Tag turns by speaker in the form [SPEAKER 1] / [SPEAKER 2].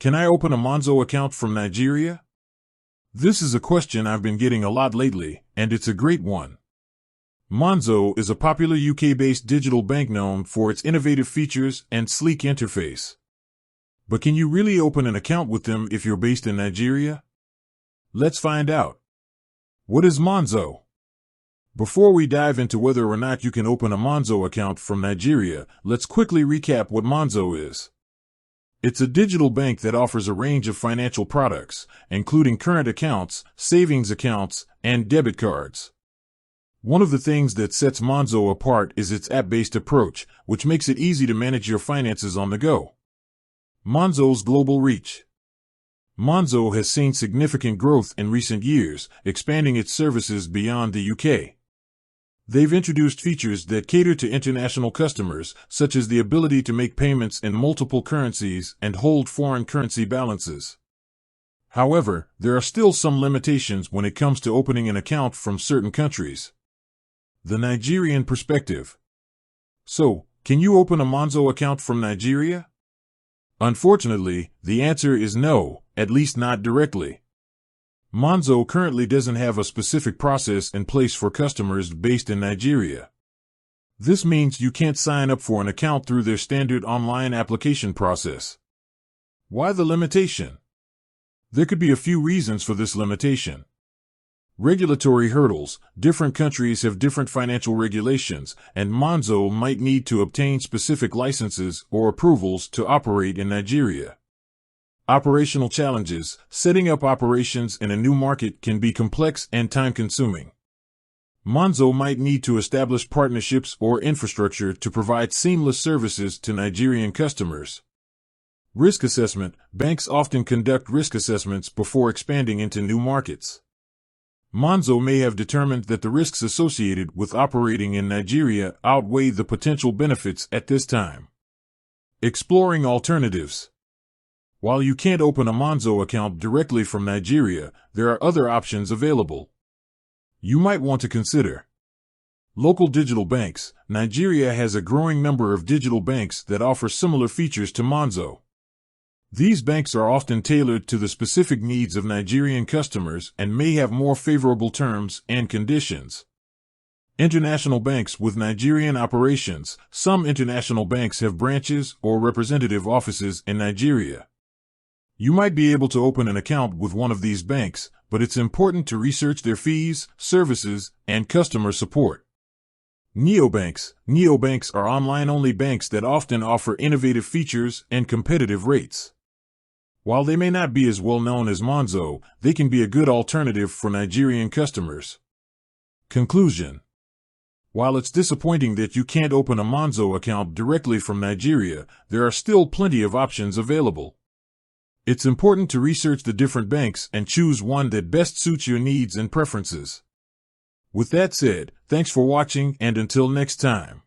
[SPEAKER 1] Can I open a Monzo account from Nigeria? This is a question I've been getting a lot lately, and it's a great one. Monzo is a popular UK-based digital bank known for its innovative features and sleek interface. But can you really open an account with them if you're based in Nigeria? Let's find out. What is Monzo? Before we dive into whether or not you can open a Monzo account from Nigeria, let's quickly recap what Monzo is. It's a digital bank that offers a range of financial products, including current accounts, savings accounts, and debit cards. One of the things that sets Monzo apart is its app-based approach, which makes it easy to manage your finances on the go. Monzo's global reach. Monzo has seen significant growth in recent years, expanding its services beyond the UK. They've introduced features that cater to international customers, such as the ability to make payments in multiple currencies and hold foreign currency balances. However, there are still some limitations when it comes to opening an account from certain countries. The Nigerian perspective. So, can you open a Monzo account from Nigeria? Unfortunately, the answer is no, at least not directly. Monzo currently doesn't have a specific process in place for customers based in Nigeria. This means you can't sign up for an account through their standard online application process. Why the limitation? There could be a few reasons for this limitation. Regulatory hurdles. Different countries have different financial regulations, and Monzo might need to obtain specific licenses or approvals to operate in Nigeria. Operational challenges. Setting up operations in a new market can be complex and time-consuming. Monzo might need to establish partnerships or infrastructure to provide seamless services to Nigerian customers. Risk assessment. Banks often conduct risk assessments before expanding into new markets. Monzo may have determined that the risks associated with operating in Nigeria outweigh the potential benefits at this time. Exploring alternatives. While you can't open a Monzo account directly from Nigeria, there are other options available. You might want to consider local digital banks. Nigeria has a growing number of digital banks that offer similar features to Monzo. These banks are often tailored to the specific needs of Nigerian customers and may have more favorable terms and conditions. International banks with Nigerian operations. Some international banks have branches or representative offices in Nigeria. You might be able to open an account with one of these banks, but it's important to research their fees, services, and customer support. Neobanks. Neobanks are online-only banks that often offer innovative features and competitive rates. While they may not be as well known as Monzo, they can be a good alternative for Nigerian customers. Conclusion. While it's disappointing that you can't open a Monzo account directly from Nigeria, there are still plenty of options available. It's important to research the different banks and choose one that best suits your needs and preferences. With that said, thanks for watching, and until next time.